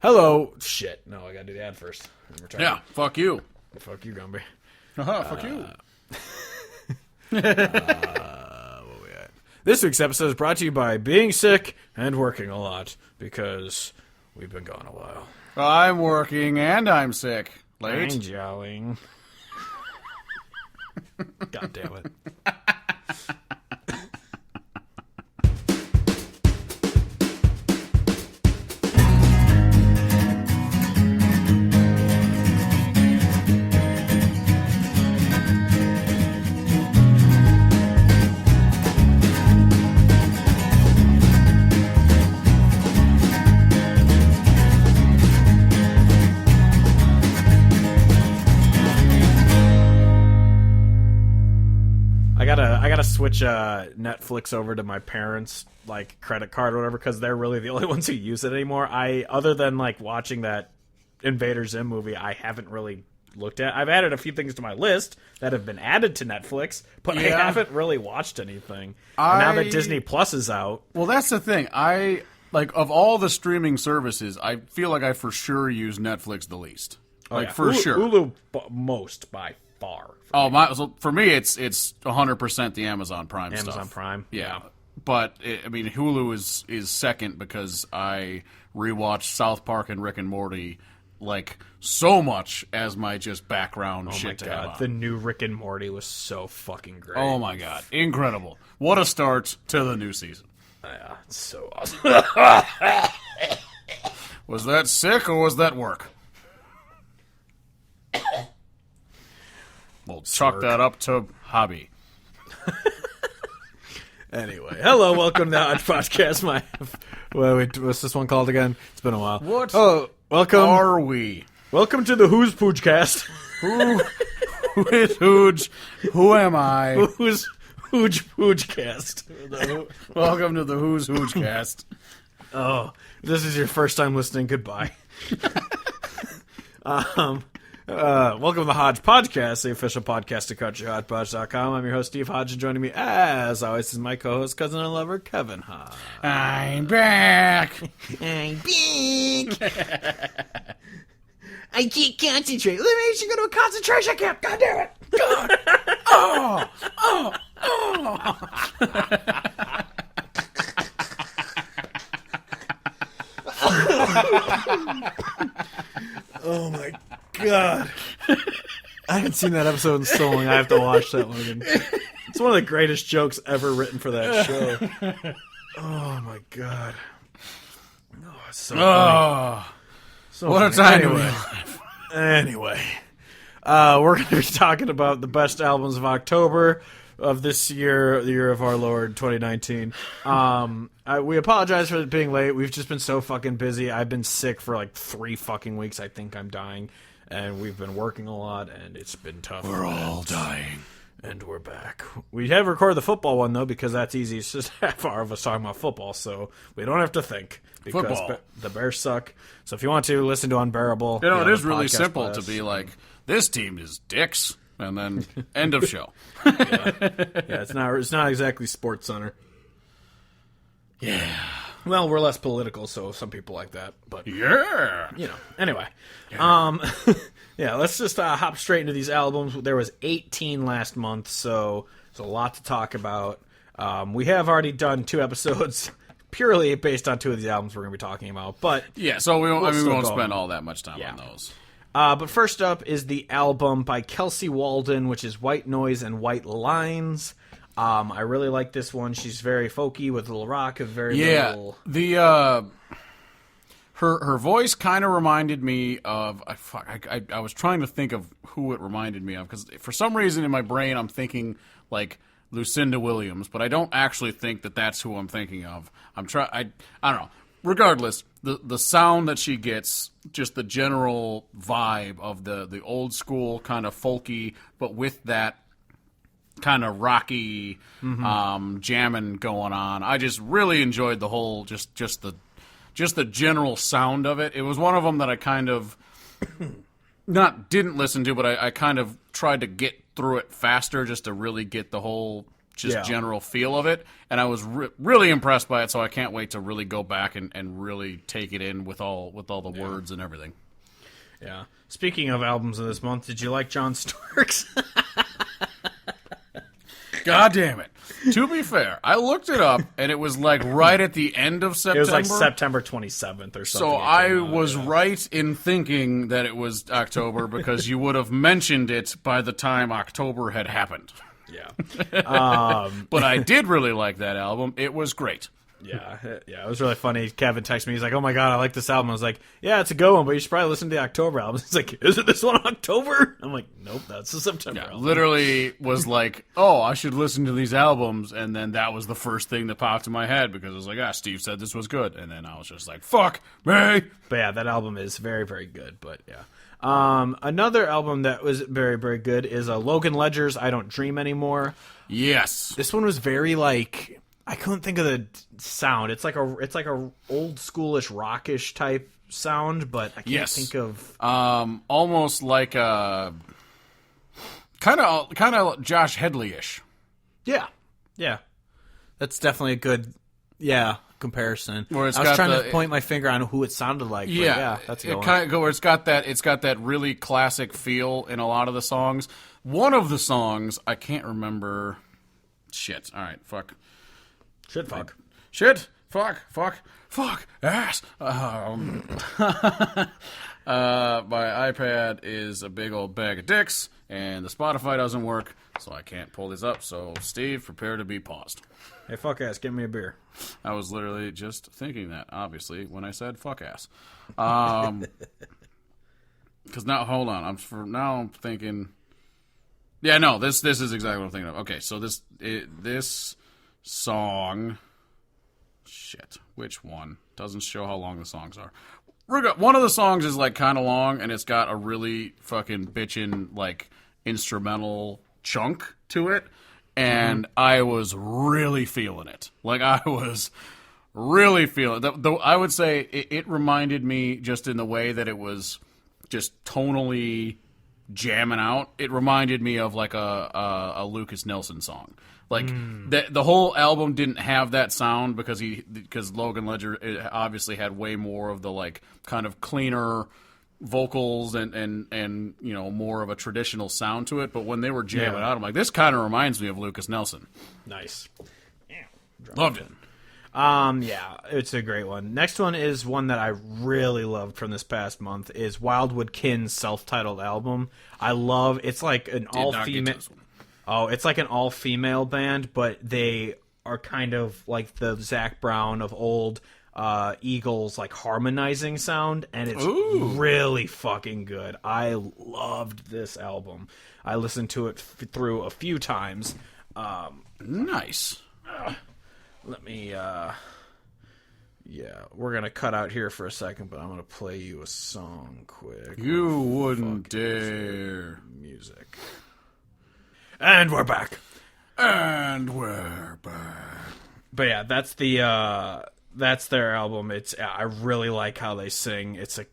Hello. Shit. No, I gotta do the ad first. Yeah, fuck you. Fuck you, Gumby. Fuck you. What we at? This week's episode is brought to you by being sick and working a lot because we've been gone a while. I'm working and I'm sick. Late. I'm jowling. God damn it. I gotta switch Netflix over to my parents' credit card or whatever because they're really the only ones who use it anymore. Other than watching that Invader Zim movie, I haven't really looked at. I've added a few things to my list that have been added to Netflix, but I haven't really watched anything. And now that Disney Plus is out, well, that's the thing. Of all the streaming services, I feel like I for sure use Netflix the least. For sure. Hulu most by far. So for me, it's 100% the Amazon Prime stuff. Amazon Prime, yeah. But Hulu is second because I rewatched South Park and Rick and Morty so much as my just background shit. Oh my god, the new Rick and Morty was so fucking great. Oh my god, incredible! What a start to the new season. Yeah, it's so awesome. Was that sick or was that work? We'll chalk that up to hobby. Anyway, hello, welcome to the Hodge Podcast. What's this one called again? It's been a while. What? Oh, welcome. Are we? Welcome to the Who's Poojcast. Who is Hooge? Who am I? Who's Hooge Poojcast? Welcome to the Who's Hoogecast. Oh, if this is your first time listening, goodbye. Welcome to the Hodge Podcast, the official podcast of CountryHodgepodge.com. I'm your host, Steve Hodge, and joining me, as always, is my co-host, cousin and lover, Kevin Hodge. I'm back. I'm back. I can't concentrate. Maybe I should go to a concentration camp. God damn it. God. Oh my god. I haven't seen that episode in so long. I have to watch that one again. It's one of the greatest jokes ever written for that show. Oh my god. Oh, it's so funny. So what funny. A time to live. Anyway. We're going to be talking about the best albums of October of this year, the year of our Lord, 2019. We apologize for being late. We've just been so fucking busy. I've been sick for 3 fucking weeks. I think I'm dying. And we've been working a lot, and it's been tough. We're all dying. And we're back. We have recorded the football one, though, because that's easy. It's just half hour of us talking about football, so we don't have to think. Because football. The Bears suck. So if you want to, listen to Unbearable. It is really simple to be this team is dicks, and then end of show. Yeah, it's not exactly Sports Center. Yeah. Well, we're less political, so some people like that. But yeah. Anyway. Yeah. Yeah, let's just hop straight into these albums. There was 18 last month, so there's a lot to talk about. We have already done 2 episodes purely based on 2 of these albums we're going to be talking about. But yeah, so we won't spend all that much time on those. But first up is the album by Kelsey Walden, which is White Noise and White Lines. I really like this one. She's very folky with a little rock, little... Her voice kind of reminded me of... I was trying to think of who it reminded me of, because for some reason in my brain I'm thinking, Lucinda Williams, but I don't actually think that that's who I'm thinking of. I don't know. Regardless, the sound that she gets, just the general vibe of the old school kind of folky, but with that kind of rocky jamming going on. I just really enjoyed the whole just the general sound of it. It was one of them that I kind of didn't listen to, but I kind of tried to get through it faster just to really get the whole just general feel of it, and I was really impressed by it. So I can't wait to really go back and really take it in with all the words and everything. Yeah. Speaking of albums of this month, did you like John Starks? God damn it. To be fair, I looked it up, and it was like right at the end of September. It was like September 27th or something. So I was right in thinking that it was October because you would have mentioned it by the time October had happened. Yeah. But I did really like that album. It was great. Yeah, it was really funny. Kevin texted me. He's like, "Oh my god, I like this album." I was like, "Yeah, it's a good one, but you should probably listen to the October album." He's like, "Isn't this one October?" I'm like, "Nope, that's the September album." Literally was like, "Oh, I should listen to these albums," and then that was the first thing that popped in my head because I was like, Steve said this was good," and then I was just like, "Fuck me." But yeah, that album is very, very good. But yeah, another album that was very, very good is Logan Ledger's "I Don't Dream Anymore." Yes, this one was very like. I couldn't think of the sound. It's like a old schoolish rockish type sound, but I can't think of almost like a kind of Josh Headley-ish. Yeah. That's definitely a good comparison. Where I was trying to point my finger on who it sounded like. Yeah, that's a good one. Where it's got that really classic feel in a lot of the songs. One of the songs I can't remember. Shit. All right. Fuck. Shit, fuck. Shit, fuck, ass. My iPad is a big old bag of dicks, and the Spotify doesn't work, so I can't pull these up. So, Steve, prepare to be paused. Hey, fuck ass, give me a beer. I was literally just thinking that, obviously, when I said fuck ass. Because now, hold on, I'm thinking. Yeah, no, this is exactly what I'm thinking of. Okay, so this song, shit, which one? Doesn't show how long the songs are. One of the songs is like kind of long, and it's got a really fucking bitchin' like instrumental chunk to it, and I was really feeling it. Like I was really feeling it. Though I would say it reminded me just in the way that it was just tonally jamming out. It reminded me of like a Lucas Nelson song. Like the whole album didn't have that sound because Logan Ledger obviously had way more of the like kind of cleaner vocals and you know more of a traditional sound to it. But when they were jamming out, I'm like, this kind of reminds me of Lucas Nelson. Nice, loved it. Yeah, it's a great one. Next one is one that I really loved from this past month is Wildwood Kin's self-titled album. I love it's like an all-female. Oh, it's like an all-female band, but they are kind of like the Zac Brown of old Eagles, like harmonizing sound, and it's really fucking good. I loved this album. I listened to it through a few times. Nice. Let me, we're going to cut out here for a second, but I'm going to play you a song quick. You wouldn't dare. Music. And we're back. And we're back. But yeah, that's their album. I really like how they sing. It's a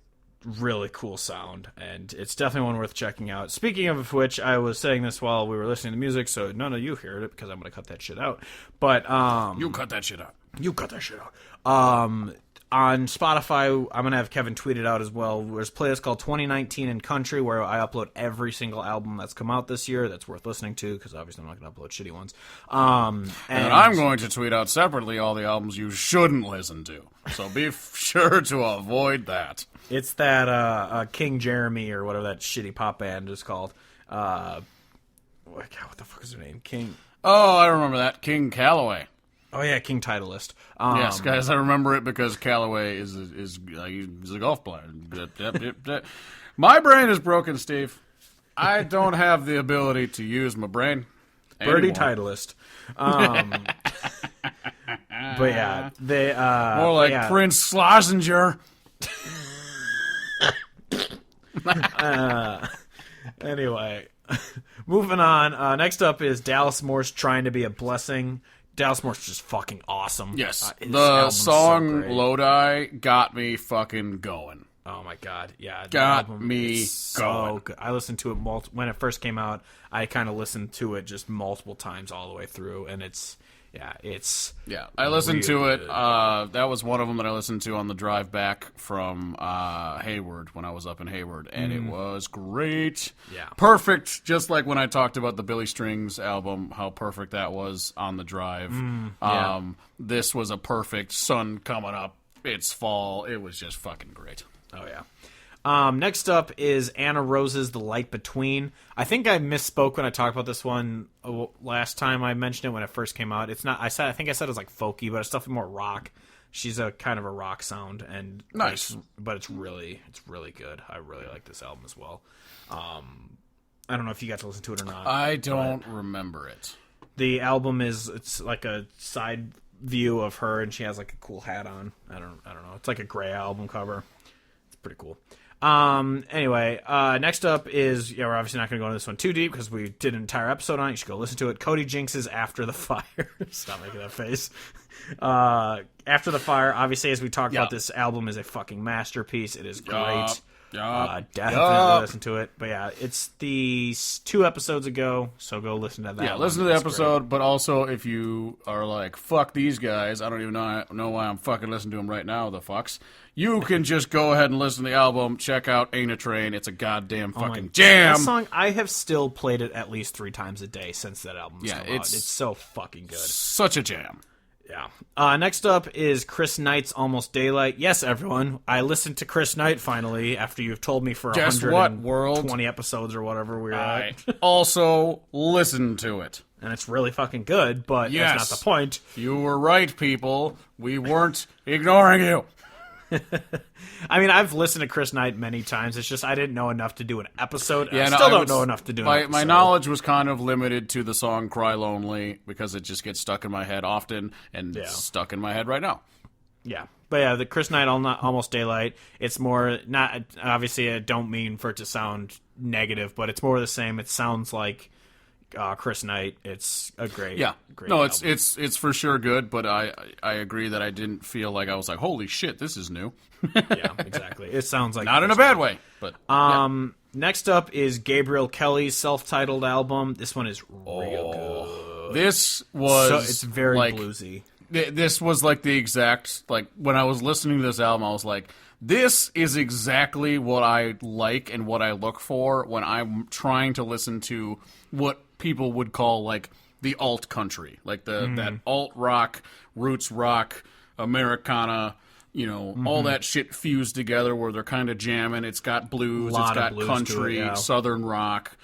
really cool sound, and it's definitely one worth checking out. Speaking of which, I was saying this while we were listening to music, so none of you heard it because I'm going to cut that shit out. But you cut that shit out. You cut that shit out. On Spotify, I'm going to have Kevin tweet it out as well. There's a playlist called 2019 in Country where I upload every single album that's come out this year that's worth listening to, because obviously I'm not going to upload shitty ones. And I'm going to tweet out separately all the albums you shouldn't listen to. So be sure to avoid that. It's that King Jeremy or whatever that shitty pop band is called. God, what the fuck is their name? King. Oh, I remember that. King Calloway. Oh yeah, King Titleist. Yes, guys, I remember it because Calloway is a golf player. My brain is broken, Steve. I don't have the ability to use my brain Birdie Titleist. But yeah, they more like Prince Schlesinger. Anyway, moving on. Next up is Dallas Moore's "Trying to Be a Blessing." Dallas Moore's just fucking awesome. Yes, the song so Lodi got me fucking going. Oh my god, yeah, the Got album me is so going. good. I listened to it when it first came out. I kind of listened to it just multiple times all the way through, and it's I listened to it. good. That was one of them that I listened to on the drive back from Hayward when I was up in Hayward, and it was great. Yeah. Perfect. Just like when I talked about the Billy Strings album, how perfect that was on the drive. yeah. This was a perfect sun coming up. It's fall. It was just fucking great. Oh yeah. Next up is Anna Rose's "The Light Between." I think I misspoke when I talked about this one last time I mentioned it when it first came out. It's not. I think I said it was like folky, but it's definitely more rock. She's a kind of a rock sound, and nice. But it's really good. I really like this album as well. I don't know if you got to listen to it or not. I don't remember it. The album it's like a side view of her, and she has like a cool hat on. I don't know. It's like a gray album cover. It's pretty cool. Anyway, next up is, we're obviously not going to go into this one too deep because we did an entire episode on it. You should go listen to it. Cody Jinks's "After the Fire." Stop making that face. "After the Fire," obviously, as we talked about, this album is a fucking masterpiece. It is great. Definitely listen to it. But yeah, it's the 2 episodes ago, so go listen to that. Yeah, listen to the episode, great. But also if you are like, fuck these guys, I don't even know why I'm fucking listening to them right now, the fucks. You can just go ahead and listen to the album, check out Ain't a Train. It's a goddamn fucking jam. That song, I have still played it at least 3 times a day since that album's come out. It's so fucking good. Such a jam. Yeah. Next up is Chris Knight's "Almost Daylight." Yes, everyone, I listened to Chris Knight finally after you've told me for 120 episodes or whatever we're at. I also listened to it. And it's really fucking good, but that's not the point. You were right, people. We weren't ignoring you. I mean, I've listened to Chris Knight many times. It's just I didn't know enough to do an episode. I still don't know enough to do an episode. My knowledge was kind of limited to the song "Cry Lonely" because it just gets stuck in my head often, and stuck in my head right now. Yeah. But yeah, the Chris Knight "Almost Daylight," it's more, not, obviously I don't mean for it to sound negative, but it's more the same. It sounds like Chris Knight. It's a great no, album. it's for sure good, but I agree that I didn't feel like I was like, holy shit, this is new. Yeah, exactly. It sounds like not in a bad way, but next up is Gabriel Kelly's self-titled album. This one is real good. This was it's very bluesy. This was like the exact, like when I was listening to this album, I was like, this is exactly what I like and what I look for when I'm trying to listen to what people would call like the alt country, like that alt rock, roots rock, Americana, all that shit fused together where they're kind of jamming. It's got blues, it's got country, southern rock.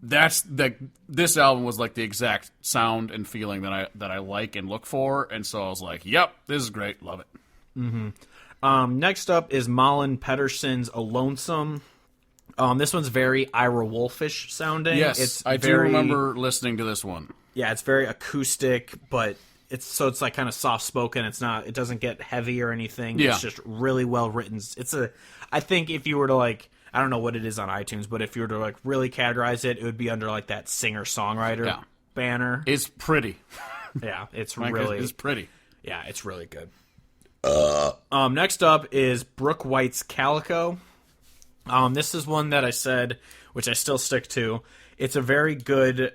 This album was like the exact sound and feeling that I like and look for, and so I was like, yep, this is great, love it. Next up is Malin Pedersen's "Alonesome." This one's very Ira Wolfish sounding. Yes, I do remember listening to this one. Yeah, it's very acoustic, but it's like kind of soft spoken. It doesn't get heavy or anything. Yeah. It's just really well written. I think if you were to like, I don't know what it is on iTunes, but if you were to like really categorize it, it would be under like that singer songwriter banner. It's pretty. Yeah, it's pretty. Yeah, it's really good. Next up is Brooke White's "Calico." This is one that I said, which I still stick to. It's a very good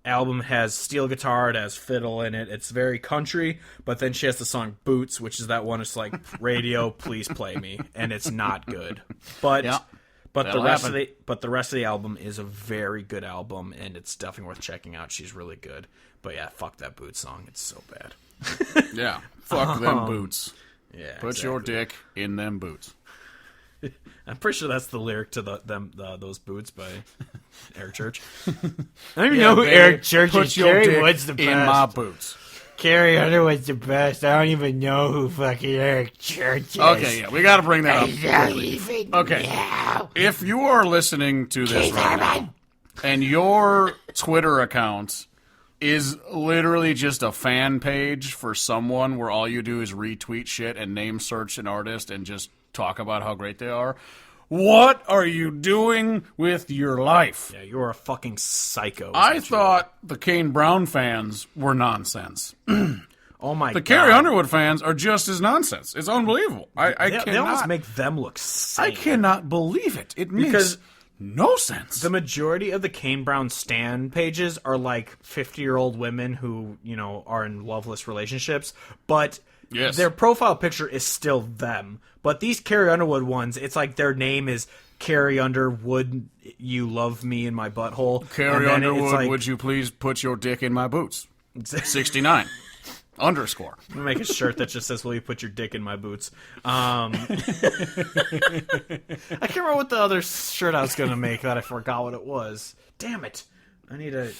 album. Has steel guitar, it has fiddle in it. It's very country, but then she has the song "Boots," which is that one. It's like, radio, please play me, and it's not good. But the rest of the album is a very good album, and it's definitely worth checking out. She's really good. But yeah, fuck that Boots song. It's so bad. Yeah, fuck them boots. Yeah, put your dick in them boots. I'm pretty sure that's the lyric to those boots by Eric Church. I don't even know who Eric Church is. Carrie Wood's the best. In my boots. Carrie Underwood's the best. I don't even know who fucking Eric Church is. Okay, yeah, we got to bring that up. I don't even know. If you are listening to this right now, and your Twitter account is literally just a fan page for someone where all you do is retweet shit and name search an artist and just talk about how great they are, what are you doing with your life? Yeah, you're a fucking psycho. I thought the Kane Brown fans were nonsense. Oh my god. The Carrie Underwood fans are just as nonsense. It's unbelievable. They almost make them look sane. I cannot believe it. It makes no sense. The majority of the Kane Brown stan pages are like 50-year-old women who, are in loveless relationships, but their profile picture is still them. But these Carrie Underwood ones, it's like their name is Carrie Underwood, you love me in my butthole. Carrie Underwood, would you please put your dick in my boots? 69. Underscore. I'm gonna make a shirt that just says, "Will you put your dick in my boots?" I can't remember what the other shirt I was gonna make that I forgot what it was. Damn it! I need a.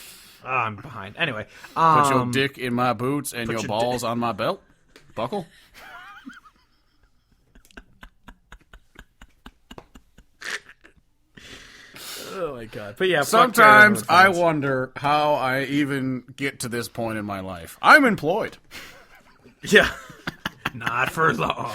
I'm behind. Anyway, put your dick in my boots and your balls on my belt buckle. Oh my god! But yeah, sometimes I wonder how I even get to this point in my life. I'm employed. Yeah, not for long.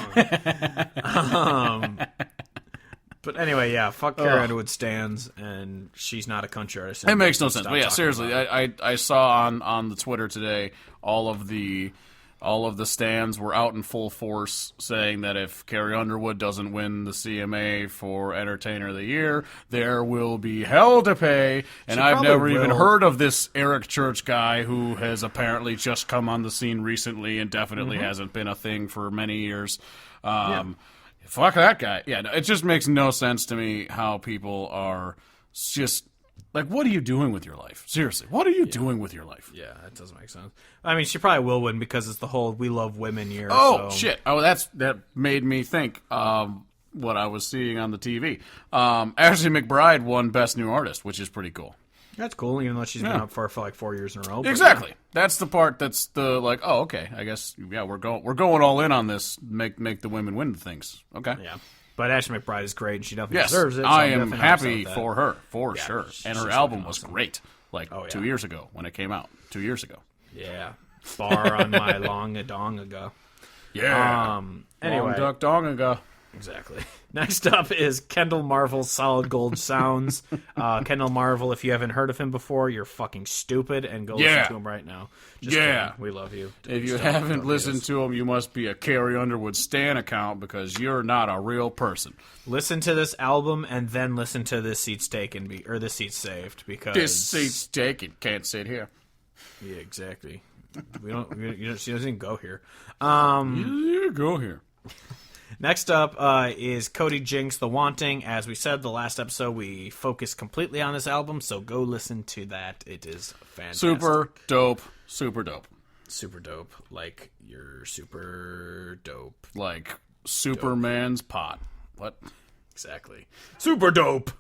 But anyway, yeah, fuck Carrie Underwood stands, and she's not a country artist. It makes no sense. But yeah, seriously, I saw on the Twitter today all of the stands were out in full force saying that if Carrie Underwood doesn't win the CMA for Entertainer of the Year, there will be hell to pay. And I've never even heard of this Eric Church guy who has apparently just come on the scene recently and definitely hasn't been a thing for many years. Fuck that guy. Yeah, no, it just makes no sense to me how people are just... Like, what are you doing with your life? Seriously, what are you doing with your life? Yeah, that doesn't make sense. I mean, she probably will win because it's the whole "We Love Women" year. Oh, shit. Oh, that made me think what I was seeing on the TV. Ashley McBryde won Best New Artist, which is pretty cool. That's cool, even though she's been up for like 4 years in a row. Exactly. That's the part that's the, like, oh, okay, I guess, yeah, we're going all in on this, make the women win the things. Okay. Yeah. But Ashley McBryde is great, and she definitely deserves it. So I am happy for her, for sure. And her album was great, 2 years ago when it came out. 2 years ago. Yeah. Bar on my long-a-dong ago. Yeah. Anyway. Long duck dong ago. Exactly. Next up is Kendall Marvel's Solid Gold Sounds. Kendall Marvel, if you haven't heard of him before, you're fucking stupid, and go listen to him right now. Just kidding. We love you. If you haven't listened to him, you must be a Carrie Underwood stan account because you're not a real person. Listen to this album and then listen to This Seat's Taken, or This Seat's Saved, because... This seat's taken. Can't sit here. Yeah, exactly. She doesn't even go here. You go here. Next up is Cody Jinks, The Wanting. As we said the last episode, we focused completely on this album, so go listen to that. It is fantastic. Super dope. Super dope. Super dope. Like, you're super dope. Like Superman's pot. What? Exactly. Super dope.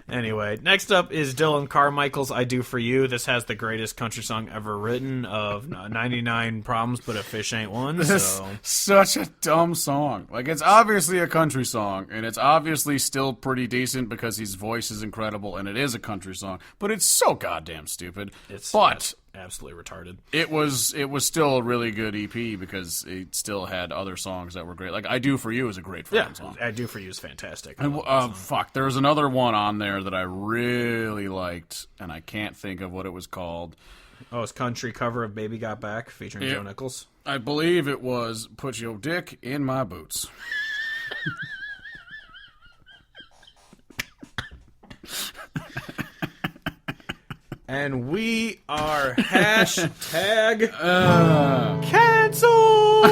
Anyway, next up is Dylan Carmichael's I Do For You. This has the greatest country song ever written of 99 problems, but a fish ain't one. So. Such a dumb song. Like, it's obviously a country song, and it's obviously still pretty decent because his voice is incredible, and it is a country song, but it's so goddamn stupid. It's absolutely retarded. It was still a really good EP because it still had other songs that were great. Like I Do For You is a great song. I Do For You is fantastic. And, there was another one on there that I really liked, and I can't think of what it was called. Oh, it's country cover of Baby Got Back featuring Joe Nichols. I believe it was Put Your Dick in My Boots. And we are hashtag canceled.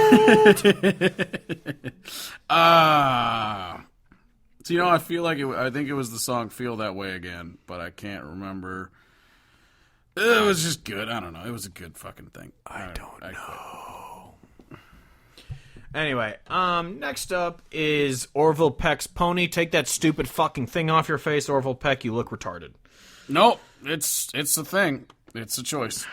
So, I feel like I think it was the song Feel That Way Again, but I can't remember. It was just good. I don't know. It was a good fucking thing. I don't know. Anyway, next up is Orville Peck's Pony. Take that stupid fucking thing off your face, Orville Peck. You look retarded. Nope. It's a thing. It's a choice.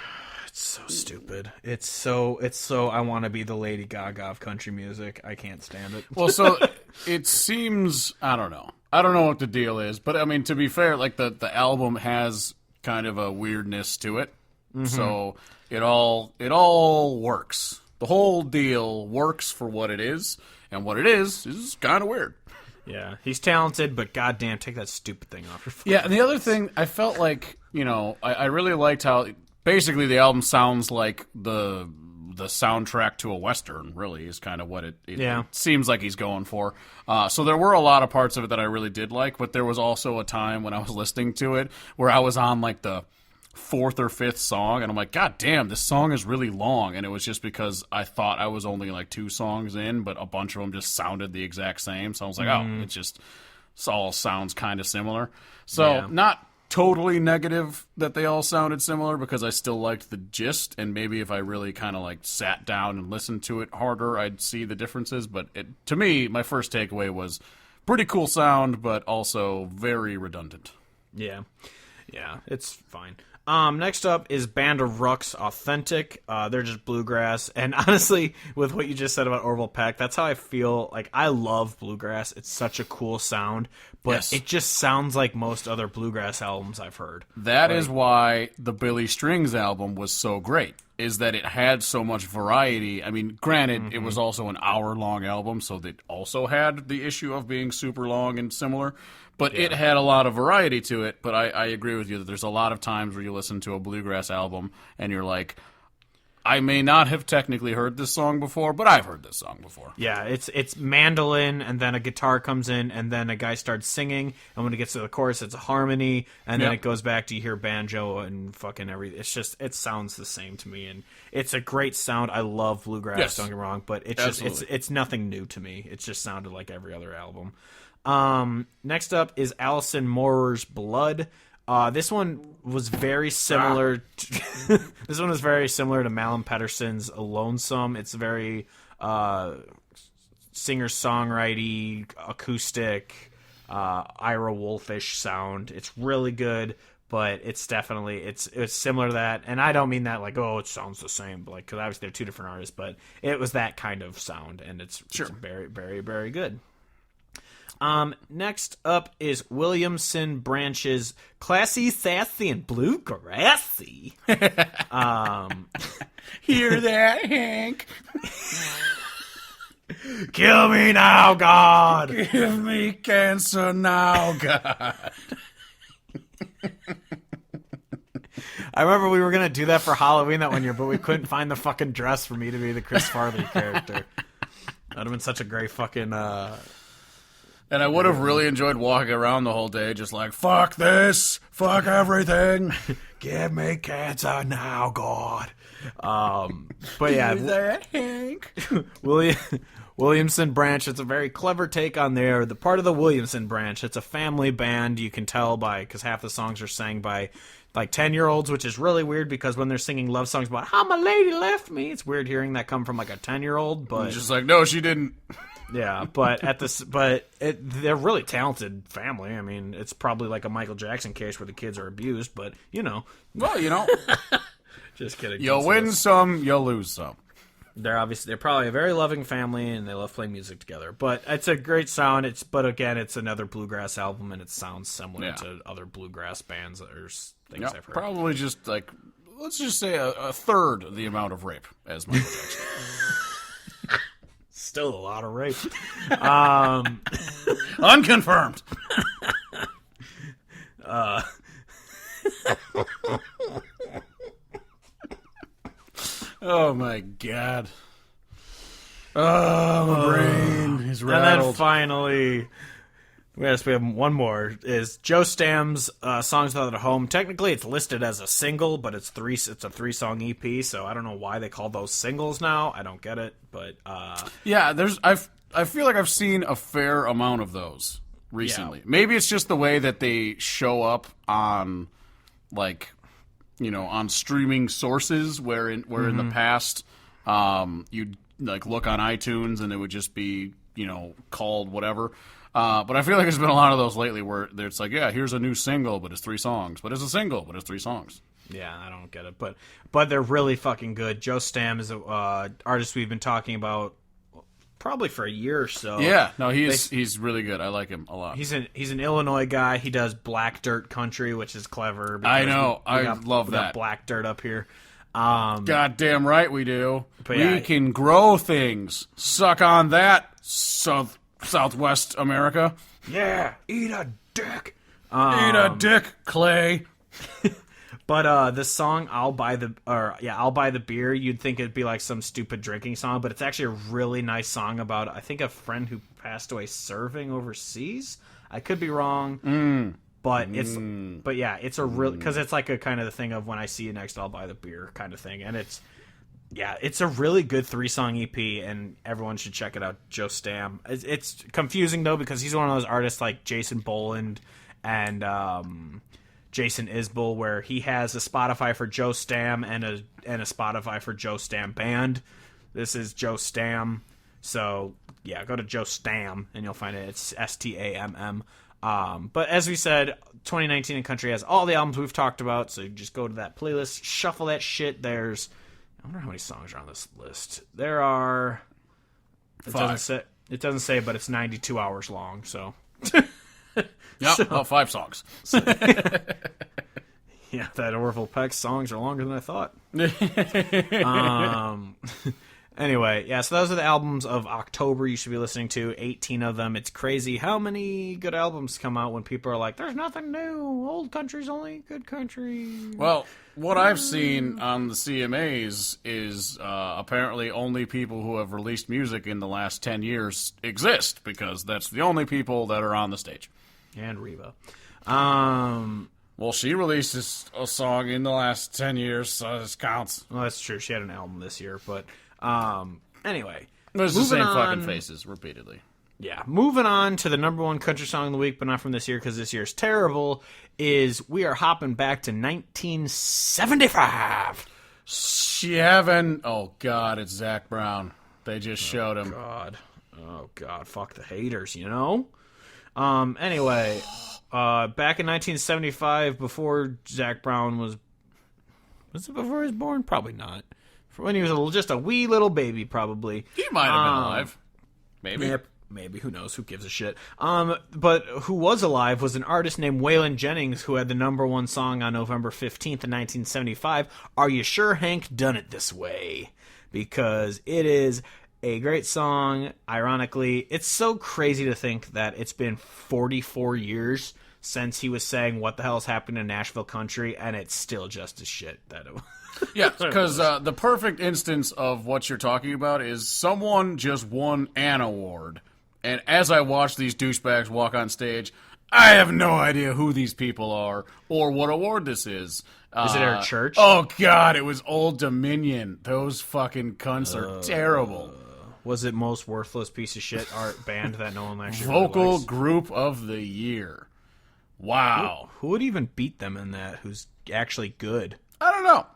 It's so stupid. It's so I want to be the Lady Gaga of country music. I can't stand it. Well, so it seems, I don't know what the deal is, but I mean, to be fair, like the album has kind of a weirdness to it. Mm-hmm. So it all works. The whole deal works for what it is, and what it is kind of weird. Yeah, he's talented, but goddamn, take that stupid thing off your face. Yeah, and the other thing, I felt like, I really liked how basically the album sounds like the soundtrack to a Western, really, is kind of what it seems like he's going for. So there were a lot of parts of it that I really did like, but there was also a time when I was listening to it where I was on like the fourth or fifth song, and I'm like, God damn, this song is really long. And it was just because I thought I was only like 2 songs in, but a bunch of them just sounded the exact same. So I was like, it all sounds kind of similar. So not totally negative that they all sounded similar, because I still liked the gist, and maybe if I really kind of like sat down and listened to it harder, I'd see the differences. But to me, my first takeaway was pretty cool sound, but also very redundant. Yeah, it's fine. Next up is Band of Rucks Authentic. They're just bluegrass. And honestly, with what you just said about Orville Peck, that's how I feel. Like, I love bluegrass. It's such a cool sound, but it just sounds like most other bluegrass albums I've heard. That is why the Billy Strings album was so great, is that it had so much variety. I mean, granted, it was also an hour-long album, so that also had the issue of being super long and similar. But it had a lot of variety to it. But I agree with you that there's a lot of times where you listen to a bluegrass album and you're like, I may not have technically heard this song before, but I've heard this song before. Yeah, it's mandolin, and then a guitar comes in, and then a guy starts singing, and when it gets to the chorus, it's a harmony, and then it goes back to you hear banjo and fucking everything. It's just, it sounds the same to me, and it's a great sound. I love bluegrass, don't get me wrong, but it's just, it's nothing new to me. It just sounded like every other album. Next up is Alison Moorer's Blood. This one was very similar to, this one was very similar to Malin Pettersson's Lonesome. It's very singer-songwriter, acoustic, Ira Wolfish sound. It's really good, but it's definitely it's similar to that. And I don't mean that like, oh, it sounds the same, like, because obviously they're 2 different artists, but it was that kind of sound, and it's very, very, very good. Next up is Williamson Branch's Classy, Sassy, and Bluegrassy. Hear that, Hank? Kill me now, God! Give me cancer now, God. I remember we were going to do that for Halloween that one year, but we couldn't find the fucking dress for me to be the Chris Farley character. That would have been such a great fucking... And I would have really enjoyed walking around the whole day just like, fuck this, fuck everything. Give me cancer now, God. But yeah. That, Hank? Williamson Branch, it's a very clever take on the part of the Williamson Branch. It's a family band, you can tell because half the songs are sang by like 10-year-olds, which is really weird because when they're singing love songs about how my lady left me, it's weird hearing that come from like a 10-year-old. But it's just like, no, she didn't. Yeah, but they're really talented family. I mean, it's probably like a Michael Jackson case where the kids are abused, but well, just kidding. You'll win some, you'll lose some. They're probably a very loving family, and they love playing music together. But it's a great sound. But again, it's another bluegrass album, and it sounds similar to other bluegrass bands or things I've heard. Probably just like, let's just say a third the amount of rape as Michael Jackson. Still a lot of rape. Unconfirmed. Oh my God. Oh, my brain is rattled. And then finally, we have one more, is Joe Stam's Songs Without a Home. Technically, it's listed as a single, but it's a 3-song EP, so I don't know why they call those singles now. I don't get it, but... Yeah, I feel like I've seen a fair amount of those recently. Yeah. Maybe it's just the way that they show up on, like... on streaming sources where in the past you'd like look on iTunes and it would just be, called whatever. But I feel like there's been a lot of those lately where it's like, yeah, here's a new single, but it's 3 songs. But it's a single, but it's 3 songs. Yeah, I don't get it. But they're really fucking good. Joe Stam is an artist we've been talking about probably for a year or so. Yeah, no, he's really good. I like him a lot. He's an Illinois guy. He does black dirt country, which is clever. I know. I love that. Black dirt up here. Goddamn right we do. We can grow things. Suck on that, Southwest America. Yeah, eat a dick. Eat a dick, Clay. But this song, I'll buy the beer. You'd think it'd be like some stupid drinking song, but it's actually a really nice song about, I think, a friend who passed away serving overseas. I could be wrong, but it's a real, because it's like a kind of the thing of when I see you next, I'll buy the beer kind of thing, and it's a really good 3-song EP, and everyone should check it out. Joe Stam. It's confusing though because he's one of those artists like Jason Boland and Jason Isbell, where he has a Spotify for Joe Stam and a Spotify for Joe Stam Band. This is Joe Stam, so yeah, go to Joe Stam and you'll find it. It's Stamm. But as we said, 2019 in country has all the albums we've talked about, so you just go to that playlist, shuffle that shit. I wonder how many songs are on this list. There are 5. It doesn't say, but it's 92 hours long, so. Yeah, 5 songs. Yeah, that Orville Peck songs are longer than I thought. Anyway, yeah, so those are the albums of October you should be listening to. 18 of them. It's crazy how many good albums come out when people are like, there's nothing new. Old country's only good country. Well, what I've seen on the CMAs is apparently only people who have released music in the last 10 years exist, because that's the only people that are on the stage. And Reba. Well, she released a song in the last 10 years, so this counts. Well, that's true. She had an album this year, but anyway. There's the same on, fucking faces repeatedly. Yeah, moving on to the number one country song of the week, but not from this year because this year's terrible, is we are hopping back to 1975. Oh, God, it's Zach Brown. They just showed him. Oh, God, fuck the haters, you know? Anyway, back in 1975, before Zach Brown was it before he was born? Probably not. When he was just a wee little baby, probably. He might have been alive. Maybe. Yep. Maybe, who knows? Who gives a shit? But who was alive was an artist named Waylon Jennings, who had the number one song on November 15th in 1975. Are You Sure Hank Done It This Way? Because it is a great song. Ironically, it's so crazy to think that it's been 44 years since he was saying what the hell's happened in Nashville country, and it's still just as shit that it was. Yeah, because the perfect instance of what you're talking about is someone just won an award. And as I watch these douchebags walk on stage, I have no idea who these people are or what award this is. Is it our church? Oh, God, it was Old Dominion. Those fucking cunts are terrible. Was it most worthless piece of shit art band that no one actually Vocal really likes? Group of the Year. Wow. Who would even beat them in that? Who's actually good? I don't know.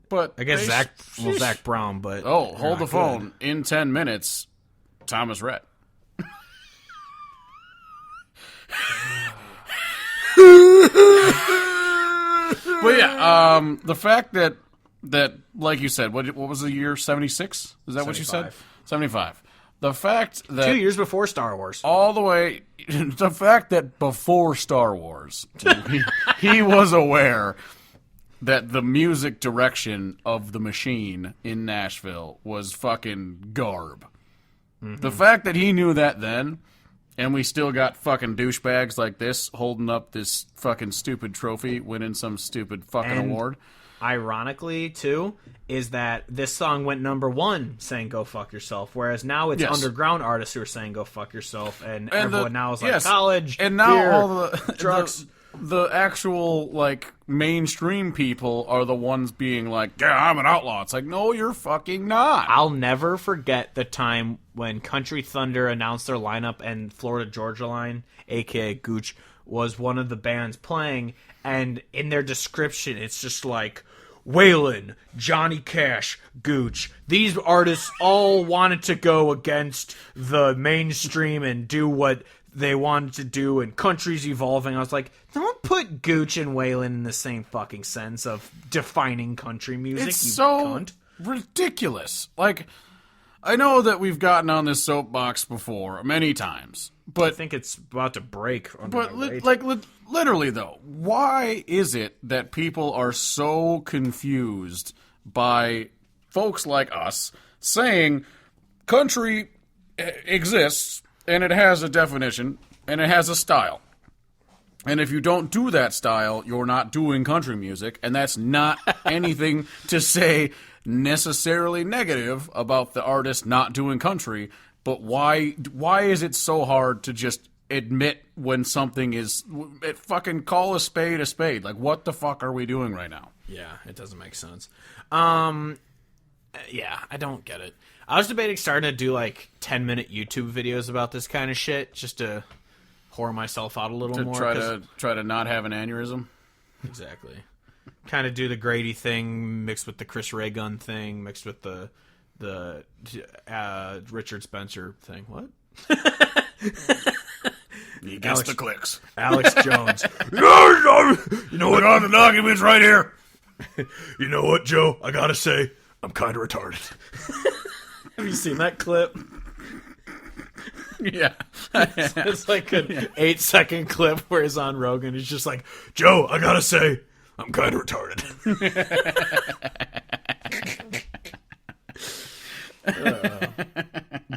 But I guess Zach Brown, but hold the phone. Good. In 10 minutes, Thomas Rhett. But yeah, the fact that like you said, what was the year? 76? Is that 75. What you said? 75. The fact that 2 years before Star Wars, all the way, the fact that before Star Wars, he was aware that the music direction of the machine in Nashville was fucking garb. Mm-hmm. The fact that he knew that then, and we still got fucking douchebags like this holding up this fucking stupid trophy, winning some stupid fucking award. Ironically, too, is that this song went number one saying "Go fuck yourself," whereas now it's underground artists who are saying "Go fuck yourself," and everyone now is like college, and now beer, all the drugs. The actual, like, mainstream people are the ones being like, yeah, I'm an outlaw. It's like, no, you're fucking not. I'll never forget the time when Country Thunder announced their lineup and Florida Georgia Line, a.k.a. Gooch, was one of the bands playing, and in their description, it's just like, Waylon, Johnny Cash, Gooch. These artists all wanted to go against the mainstream and do what they wanted to do, and country's evolving. I was like, don't put Gooch and Waylon in the same fucking sense of defining country music. It's so cunt. Ridiculous. Like, I know that we've gotten on this soapbox before many times, but I think it's about to break. Literally though, why is it that people are so confused by folks like us saying country exists and it has a definition and it has a style? And if you don't do that style, you're not doing country music, and that's not anything to say necessarily negative about the artist not doing country, but why is it so hard to just admit when something is fucking call a spade a spade? Like, what the fuck are we doing right now? Yeah, it doesn't make sense. Yeah, I don't get it. I was debating starting to do like 10-minute YouTube videos about this kind of shit just to whore myself out a little more. Try to not have an aneurysm. Exactly. Kind of do the Grady thing mixed with the Chris Ray Gun thing mixed with the Richard Spencer thing. What? He gets the clicks. Alex Jones. You know what? On the documents right here. You know what, Joe? I gotta say, I'm kind of retarded. Have you seen that clip? Yeah. It's like an 8-second clip where he's on Rogan. He's just like, Joe, I gotta say, I'm kind of retarded.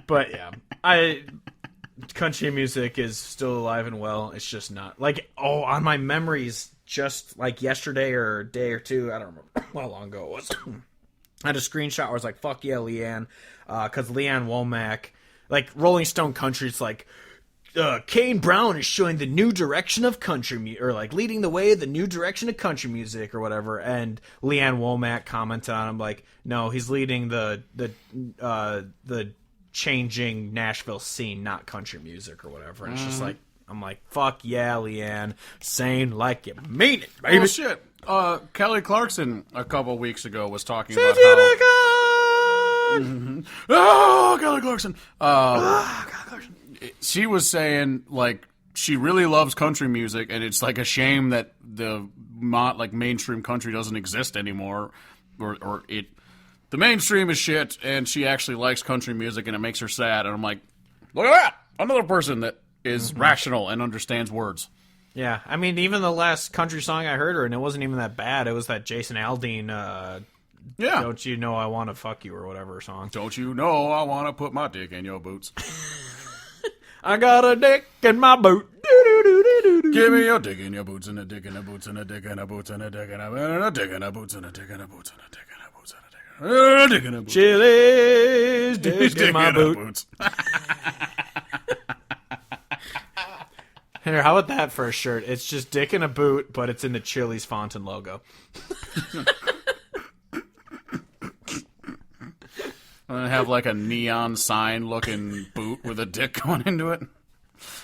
But yeah, country music is still alive and well. It's just not like, on my memories just like yesterday or a day or two, I don't remember how long ago it was. I had a screenshot where I was like, fuck yeah, Leanne, because Leanne Womack, like Rolling Stone Country, it's like, Kane Brown is showing the new direction of country music, or like leading the way of the new direction of country music or whatever. And Leanne Womack commented on him like, no, he's leading the changing Nashville scene, not country music or whatever. And it's just like, I'm like, fuck yeah, Leanne, saying like you mean it, baby. Oh shit. Kelly Clarkson a couple weeks ago was talking about how... Oh, Kelly Clarkson. Kelly Clarkson. She was saying, like, she really loves country music, and it's, like, a shame that the, like, mainstream country doesn't exist anymore, or the mainstream is shit, and she actually likes country music, and it makes her sad, and I'm like, look at that! Another person that is rational and understands words. Yeah, I mean, even the last country song I heard her, and it wasn't even that bad, it was that Jason Aldean, yeah. Don't You Know I Want to Fuck You or whatever song. Don't you know I want to put my dick in your boots? I got a dick in my boot. Give me your dick in your boots and a dick in the boots and a dick in the boots and a dick in a dick in the boots and a dick in the boots and a dick in the boots and a dick in the boots. Chili's dick in my boot. Here, how about that for a shirt? It's just dick in a boot, but it's in the Chili's font and logo. And have like a neon sign looking boot with a dick going into it,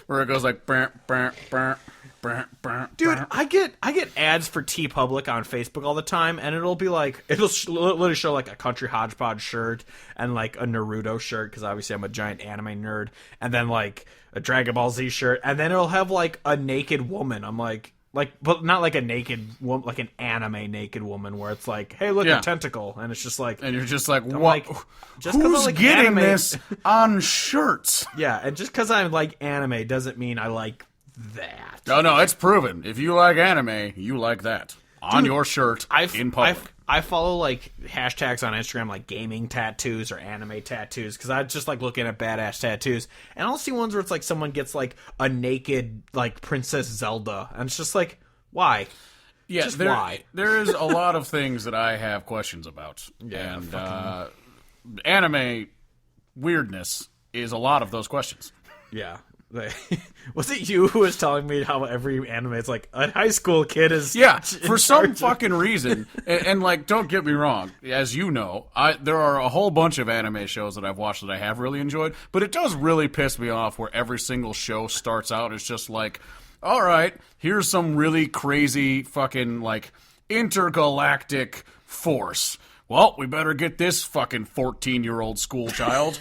where it goes like, burr, burr, burr, burr, burr. Dude, I get ads for TeePublic on Facebook all the time, and it'll be like, it'll literally show like a Country Hodgepodge shirt and like a Naruto shirt, because obviously I'm a giant anime nerd, and then like a Dragon Ball Z shirt, and then it'll have like a naked woman. I'm like, but not like a naked woman, like an anime naked woman, where it's like, hey, look, a tentacle, and it's just like, and you're just like, what? Like, just who's like getting anime, this on shirts? Yeah, and just because I like anime doesn't mean I like that. No, it's proven. If you like anime, you like that on your shirt in public. I follow like hashtags on Instagram like gaming tattoos or anime tattoos, because I just like looking at badass tattoos, and I'll see ones where it's like someone gets like a naked like Princess Zelda, and it's just like, why? Yeah, just why? There is a lot of things that I have questions about, and anime weirdness is a lot of those questions. Yeah. Was it you who was telling me how every anime is like a high school kid is? Yeah, for some fucking reason. And like, don't get me wrong. As you know, there are a whole bunch of anime shows that I've watched that I have really enjoyed. But it does really piss me off where every single show starts out as just like, all right, here's some really crazy fucking like intergalactic force. Well, we better get this fucking 14-year-old school child.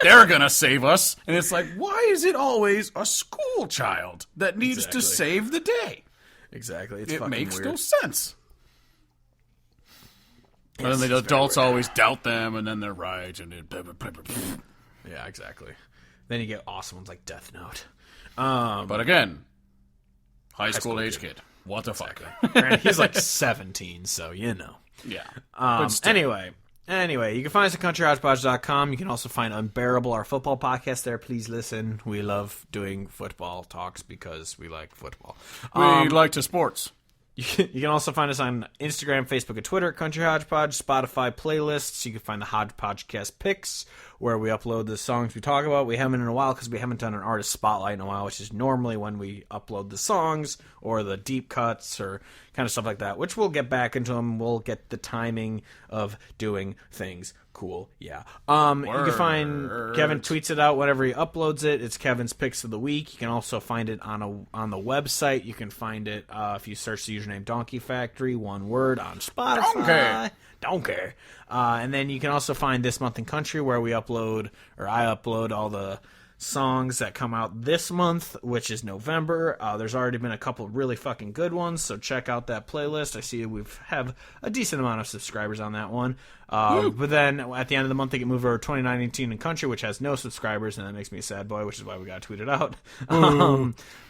They're gonna save us. And it's like, why is it always a school child that needs to save the day? Exactly. It makes weird. no sense. And then the adults always doubt them, and then they're right. And yeah, exactly. Then you get awesome ones like Death Note. But again, high school age kid. What the fuck? And he's like 17, so you know. Yeah. Anyway, Anyway, you can find us at countryhodgepodge.com. You can also find Unbearable, our football podcast there. Please listen. We love doing football talks because we like football. We like to sports. You can also find us on Instagram, Facebook, and Twitter at Country Hodgepodge, Spotify playlists. You can find the Hodgepodgecast picks, where we upload the songs we talk about. We haven't in a while because we haven't done an artist spotlight in a while, which is normally when we upload the songs or the deep cuts or kind of stuff like that, which we'll get back into them. We'll get the timing of doing things cool. Yeah. You can find Kevin tweets it out whenever he uploads it. It's Kevin's Picks of the Week. You can also find it on the website. You can find it if you search the username Donkey Factory, one word, on Spotify. Don't care. And then you can also find This Month in Country, where I upload all the songs that come out this month, which is November. There's already been a couple really fucking good ones, so check out that playlist. I see we have a decent amount of subscribers on that one. But then at the end of the month, they get moved over to 2019 in Country, which has no subscribers, and that makes me a sad boy, which is why we got to tweet it out.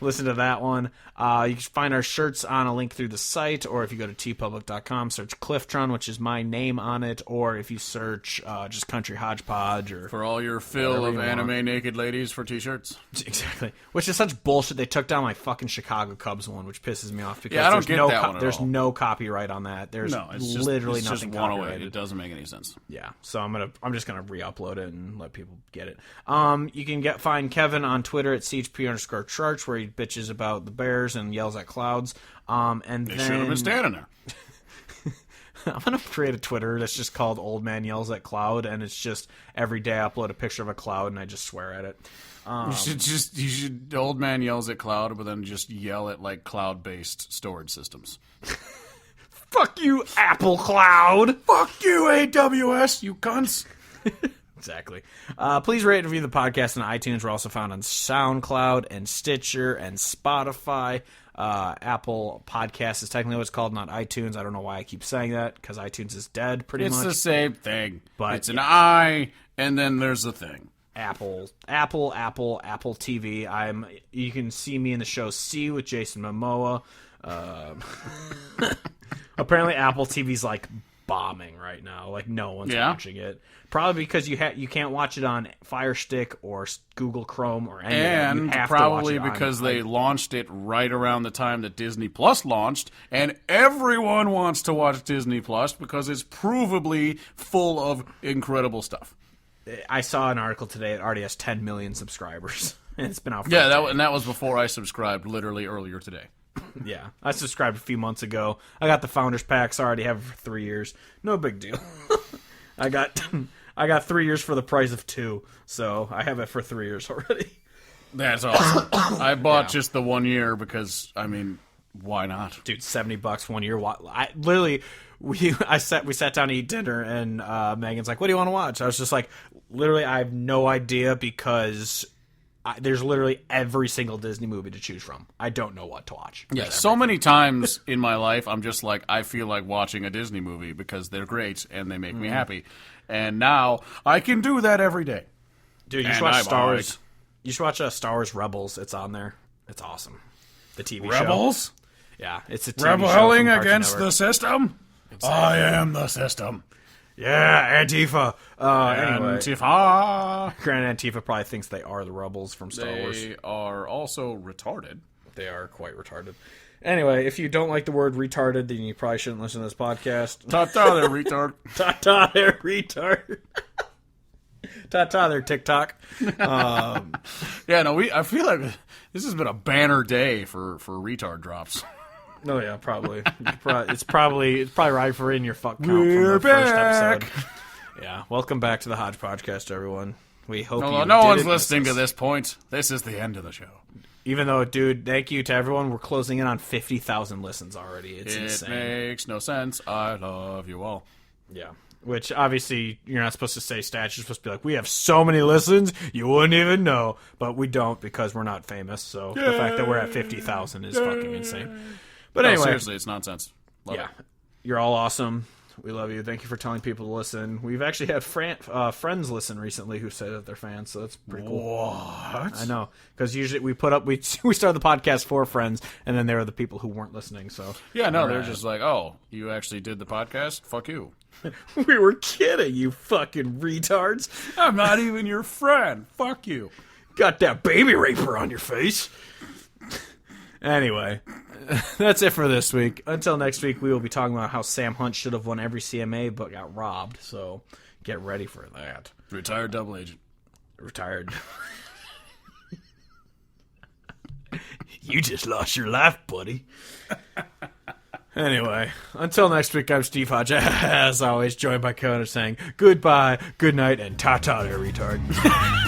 Listen to that one. You can find our shirts on a link through the site, or if you go to tpublic.com, search Cliftron, which is my name on it, or if you search just Country Hodgepodge. Or for all your fill of anime naked ladies for t-shirts. Exactly. Which is such bullshit. They took down my fucking Chicago Cubs one, which pisses me off because I don't get that one at there's all. No copyright on that. There's literally nothing copyrighted. It doesn't make any sense. Yeah, so I'm just gonna re-upload it and let people get it. You can find Kevin on Twitter at CHP_Church, where he bitches about the Bears and yells at clouds. And they should have been standing there. I'm gonna create a Twitter that's just called Old Man Yells at Cloud, and it's just every day I upload a picture of a cloud and I just swear at it. You should Old Man Yells at Cloud, but then just yell at like cloud-based storage systems. Fuck you, Apple Cloud. Fuck you, AWS, you cunts. Exactly. Please rate and review the podcast on iTunes. We're also found on SoundCloud and Stitcher and Spotify. Apple Podcast is technically what it's called, not iTunes. I don't know why I keep saying that, because iTunes is dead pretty much. It's the same thing. But it's an I, and then there's a thing. Apple TV. You can see me in the show C with Jason Momoa. Apparently Apple TV's like bombing right now. Like no one's watching it. Probably because you can't watch it on Fire Stick or Google Chrome or anything. And probably because they launched it right around the time that Disney Plus launched, and everyone wants to watch Disney Plus because it's provably full of incredible stuff. I saw an article today. It already has 10 million subscribers, and it's been out for that was before I subscribed literally earlier today. Yeah, I subscribed a few months ago. I got the Founders Packs. I already have it for 3 years. No big deal. I got 3 years for the price of 2, so I have it for 3 years already. That's awesome. I bought just the 1 year because, I mean, why not? Dude, $70 1 year. We sat down to eat dinner, and Megan's like, "What do you want to watch?" I was just like, literally, I have no idea because there's literally every single Disney movie to choose from. I don't know what to watch. Yeah, so many times in my life, I'm just like, I feel like watching a Disney movie because they're great and they make me happy. And now I can do that every day. Dude, you should watch Star Wars. You should watch Star Wars Rebels. It's on there. It's awesome. The TV show. Rebels? Yeah, it's a TV Rebelling show against the system? Exactly. I am the system. Yeah, Antifa. Anyway, Antifa. Grand Antifa probably thinks they are the rebels from Star Wars. They are also retarded. They are quite retarded. Anyway, if you don't like the word retarded, then you probably shouldn't listen to this podcast. Ta-ta there, retard. Ta-ta there, retard. Ta-ta there, TikTok. I feel like this has been a banner day for retard drops. Oh yeah, probably. It's probably right for in your fuck count from the first episode. Yeah, welcome back to the Hodgepodgecast, everyone. We hope no one's listening to this point. This is the end of the show. Even though, dude, thank you to everyone. We're closing in on 50,000 listens already. It's insane. It makes no sense. I love you all. Yeah. Which, obviously, you're not supposed to say stats. You're supposed to be like, we have so many listens, you wouldn't even know. But we don't because we're not famous. So the fact that we're at 50,000 is fucking insane. But anyway. Seriously, it's nonsense. Love it. You're all awesome. We love you. Thank you for telling people to listen. We've actually had friends listen recently who say that they're fans, so that's pretty cool. What? I know, because usually we started the podcast for friends, and then there are the people who weren't listening. So yeah, no, they're just like, oh, you actually did the podcast? Fuck you. We were kidding, you fucking retards. I'm not even your friend. Fuck you. Got that baby raper on your face. Anyway, that's it for this week. Until next week, we will be talking about how Sam Hunt should have won every CMA but got robbed. So get ready for that. Retired double agent. Retired. You just lost your life, buddy. Anyway, until next week, I'm Steve Hodge, as always, joined by Conan saying goodbye, good night, and ta-ta there, retard.